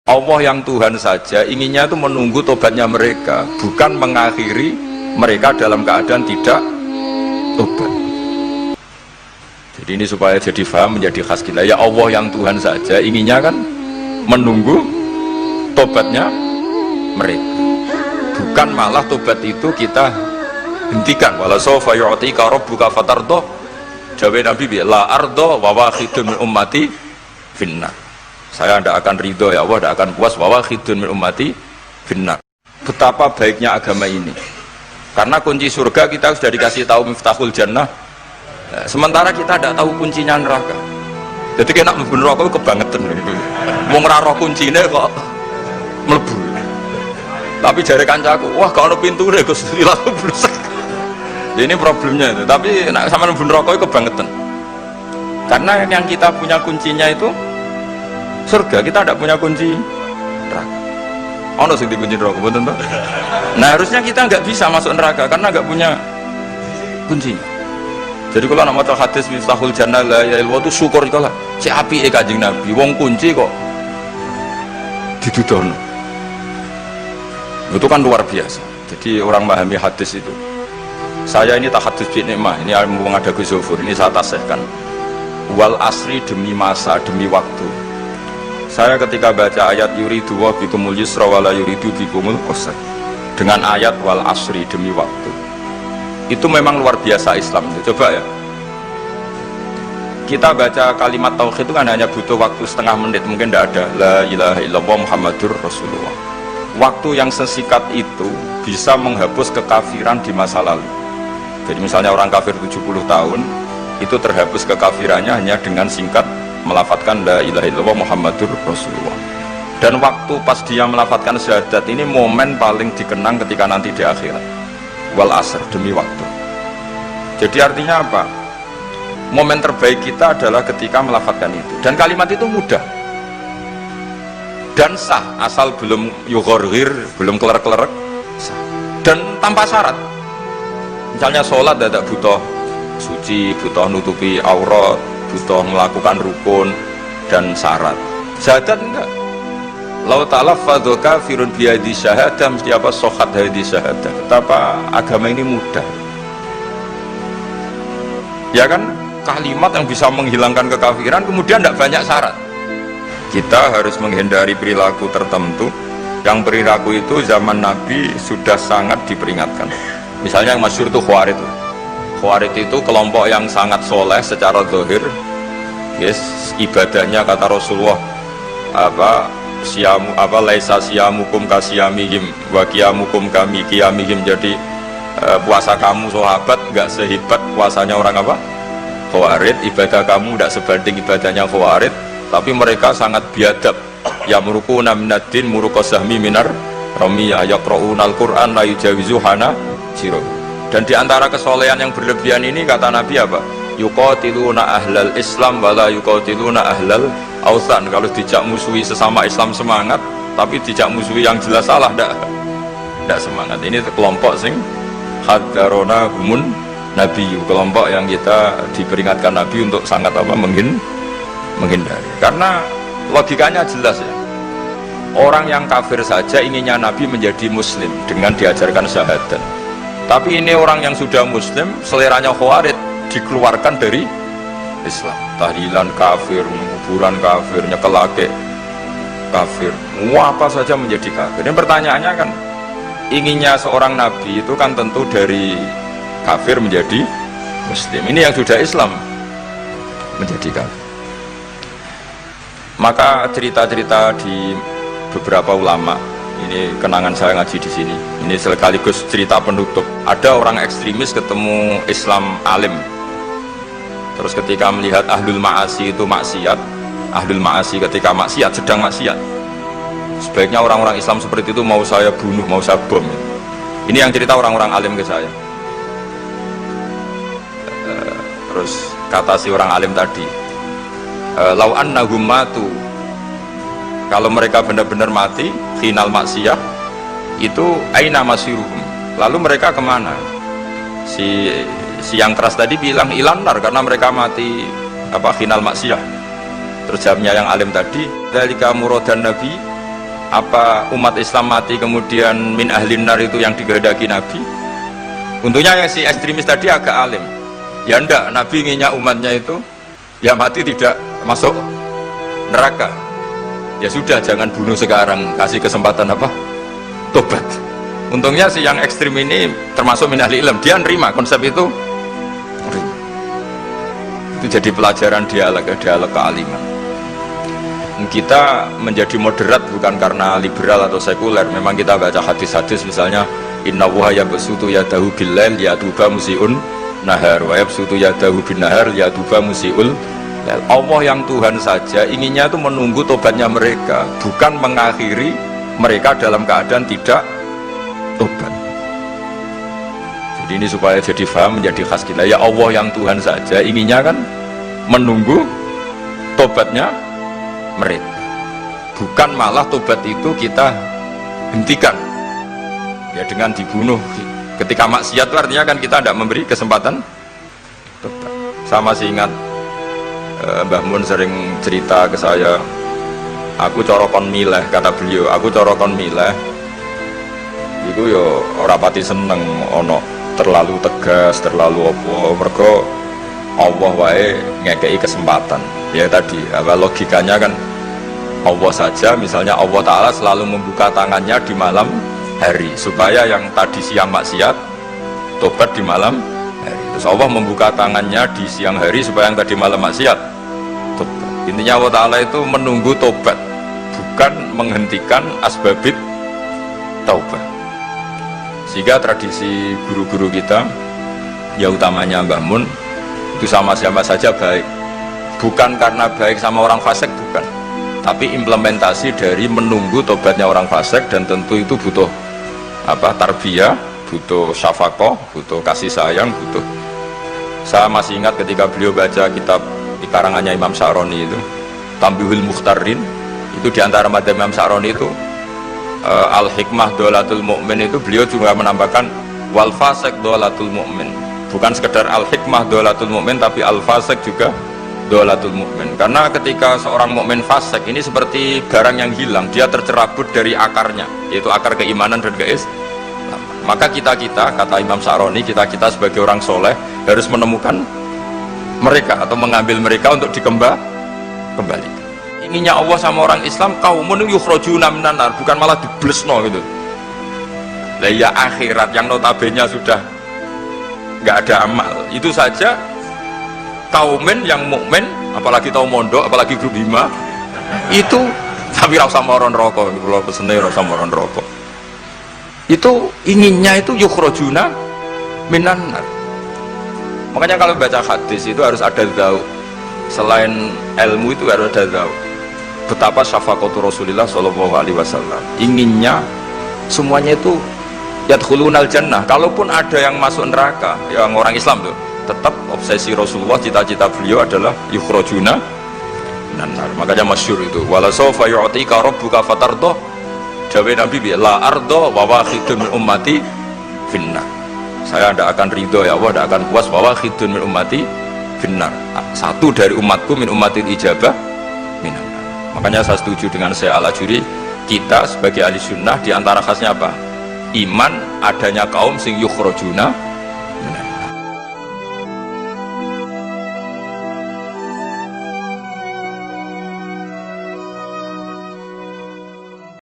Allah yang Tuhan saja inginnya itu menunggu tobatnya mereka, bukan mengakhiri mereka dalam keadaan tidak tobat. Jadi ini supaya jadi paham, menjadi khas kita. Ya Allah yang Tuhan saja inginnya kan menunggu tobatnya mereka, bukan malah tobat itu kita hentikan. Wala sawfa yu'tika rabbuka fatardah, jawab Nabi la ardo wa wahidun min ummati finnar. Saya tidak akan ridho ya Allah, tidak akan puas wa wahidun min ummati finnar. Betapa baiknya agama ini, karena kunci surga kita sudah dikasih tahu, miftahul jannah. Sementara kita tidak tahu kuncinya neraka. Jadi kena mlebu neraka kebangetan gitu. Wong ora roh kuncine kok mlebu. Tapi jare kancaku, wah gak ono pintune Gus, langsung blesek. Ini problemnya itu. Tapi nek sampean mlebu neraka kebangetan. Karena yang kita punya kuncinya itu surga, kita tidak punya kunci neraka. Ono sing dikunci neraka, betul toh? Nah, harusnya kita nggak bisa masuk neraka karena nggak punya kuncinya. Jadi kalau nama hadis miftahul jannah la ilaha illallah itu syukur kalau si api Kanjeng Nabi wong kunci kok didudono. Itu kan luar biasa. Jadi orang memahami hadis itu. Saya ini tak hadis bi nikmah, ini ilmu ada Gus Zofur, ini saya tasihkan. Wal asri demi masa, demi waktu. Saya ketika baca ayat yuridu wa bikumul yusra wa la yuridu bikumul usra, dengan ayat wal asri demi waktu, itu memang luar biasa Islam. Coba ya, kita baca kalimat tauhid itu kan hanya butuh waktu setengah menit, mungkin tidak ada la ilaha illallah Muhammadur Rasulullah. Waktu yang sesikat itu bisa menghapus kekafiran di masa lalu. Jadi misalnya orang kafir 70 tahun itu terhapus kekafirannya hanya dengan singkat melafadzkan la ilaha illallah Muhammadur Rasulullah. Dan waktu pas dia melafadzkan syahadat ini momen paling dikenang ketika nanti di akhirat. Wal asr demi waktu. Jadi artinya apa? Momen terbaik kita adalah ketika melafadzkan itu. Dan kalimat itu mudah dan sah, asal belum yughorghir, belum kelerek-kelerek, sah. Dan tanpa syarat. Misalnya sholat tidak butuh suci, butuh nutupi aurat, butuh melakukan rukun dan syarat. Syahadat enggak. Lau talaffadhu kafirun biyadi syahadah, mesti apa sohat hadi syahadah. Betapa agama ini mudah. Ya kan, kalimat yang bisa menghilangkan kekafiran, kemudian tidak banyak syarat. Kita harus menghindari perilaku tertentu yang perilaku itu zaman Nabi sudah sangat diperingatkan. Misalnya yang masyhur itu Khawarij. Khawarij itu kelompok yang sangat soleh secara zahir. Yes, ibadahnya kata Rasulullah siamu laisa siamukum kasiyamihim wa qiyamukum kami qiyamihim. Jadi puasa kamu sahabat enggak sehebat puasanya orang Khawarij, ibadah kamu tidak sebanding ibadahnya Khawarij, tapi mereka sangat biadab. Ya murukuna minaddin murukosahmi minar ramiyah yaqra'unal Qur'an la yujawizu hana jiro. Dan diantara kesolehan yang berlebihan ini kata Nabi apa? Yuqatiluna ahlal Islam wala yuqatiluna ahlal ausan. Kalau dijak musuhi sesama Islam semangat, tapi dijak musuhi yang jelas salah tidak semangat. Ini kelompok sing hadarona humun Nabi, kelompok yang kita diperingatkan Nabi untuk sangat menghindari. Karena logikanya jelas ya, orang yang kafir saja inginnya Nabi menjadi muslim dengan diajarkan syahadat. Tapi ini orang yang sudah muslim, seleranya Khawarij, dikeluarkan dari Islam. Tahlilan kafir, kuburan kafir, nyekelake kafir, apa saja menjadi kafir. Ini pertanyaannya kan, inginnya seorang Nabi itu kan tentu dari kafir menjadi muslim. Ini yang sudah Islam menjadi kafir. Maka cerita-cerita di beberapa ulama, ini kenangan saya ngaji di sini. Ini sekaligus cerita penutup. Ada orang ekstremis ketemu Islam alim. Terus ketika melihat ahlul ma'asi itu maksiat, ahlul ma'asi ketika maksiat, sedang maksiat, sebaiknya orang-orang Islam seperti itu mau saya bunuh, mau saya bom. Ini yang cerita orang-orang alim ke saya. Terus kata si orang alim tadi, lau annahum matu, kalau mereka benar-benar mati khinal maksiyah, itu aina masiruhum, lalu mereka kemana? Si yang keras tadi bilang ilanar, karena mereka mati khinal maksiyah. Terus jawabnya yang alim tadi, dzalika muradan nabi Apa umat Islam mati kemudian min ahlin nar itu yang dikehendaki Nabi? Untungnya yang si ekstremis tadi agak alim. Ya enggak, Nabi inginnya umatnya itu ya mati tidak masuk neraka. Ya sudah, jangan bunuh sekarang, kasih kesempatan apa? Tobat. Untungnya si yang ekstrim ini termasuk min ahli ilm, dia nerima konsep itu. Itu jadi pelajaran dialog kealiman. Kita menjadi moderat bukan karena liberal atau sekuler. Memang kita baca hadis-hadis misalnya inna wuha yabsutu yadahu billail yatuba musiun nahar wa yabsutu yadahu bin nahar yatuba musiul lail. Allah yang Tuhan saja inginnya itu menunggu tobatnya mereka, bukan mengakhiri mereka dalam keadaan tidak tobat. Jadi ini supaya jadi faham, menjadi khas kita. Ya Allah yang Tuhan saja inginnya kan menunggu tobatnya mereka, bukan malah tobat itu kita hentikan ya dengan dibunuh ketika maksiat. Itu artinya kan kita tidak memberi kesempatan tobat. Saya masih ingat Mbah Mun sering cerita ke saya, aku corokon mileh, kata beliau, aku corokon mileh itu yo ora pati seneng ono terlalu tegas, terlalu apa, mergo Allah wae ngekei kesempatan. Ya tadi, apa logikanya kan Allah saja, misalnya Allah Ta'ala selalu membuka tangannya di malam hari supaya yang tadi siang maksiat tobat di malam hari. Terus Allah membuka tangannya di siang hari supaya yang tadi malam maksiat tobat. Intinya Allah Ta'ala itu menunggu tobat, bukan menghentikan asbabit taubat. Sehingga tradisi guru-guru kita, ya utamanya Mbah Mun, itu sama-sama saja baik, bukan karena baik sama orang fasik, bukan, tapi implementasi dari menunggu tobatnya orang fasik. Dan tentu itu butuh apa, tarbiyah, butuh syafaqah, butuh kasih sayang, butuh. Saya masih ingat ketika beliau baca kitab di karangannya Imam Sa'roni itu Tambihul Mukhtarin, itu diantara madzhab Imam Sa'roni itu al-hikmah dolatul mu'min, itu beliau juga menambahkan wal fasik dolatul mu'min. Bukan sekedar al-hikmah dolatul mu'min, tapi al-fasik juga dolatul mu'min. Karena ketika seorang mukmin fasik ini seperti barang yang hilang, dia tercerabut dari akarnya, yaitu akar keimanan dan keislaman. Maka kita-kita, kata Imam Sa'roni, kita-kita sebagai orang soleh harus menemukan mereka atau mengambil mereka untuk kembali. Inginnya Allah sama orang Islam, kaumun yukhrajuna minan nar, bukan malah diblesno gitu. Lah ya akhirat yang notabene sudah nggak ada amal, itu saja kaumen yang mukmin, apalagi tahu mondok, apalagi grup 5 itu, tapi rasa moron rokok, kalau pesene rasa moron rokok, itu inginnya itu yukhrajuna minan nar. Makanya kalau baca hadis itu harus ada dzau, selain ilmu itu harus ada dzau. Betapa syafaqatu Rasulullah sallallahu alaihi wasallam, inginnya semuanya itu yadkhulunal jannah. Kalaupun ada yang masuk neraka, yang orang Islam tuh, tetap obsesi Rasulullah, cita-cita beliau adalah yukhrajuna minan nar. Makanya masyhur itu wala sawfa yu'tika rabbuka fatarda, jawabe Nabi bi la arda wa wahidun min ummati finnar. Saya tidak akan ridho ya Allah, tidak akan puas wa wahidun min ummati finnar, satu dari umatku min ummatil ijabah minan nar. Makanya saya setuju dengan saya Al-Ajuri, kita sebagai ahli sunnah diantara khasnya apa? Iman adanya kaum sing yukhrajuna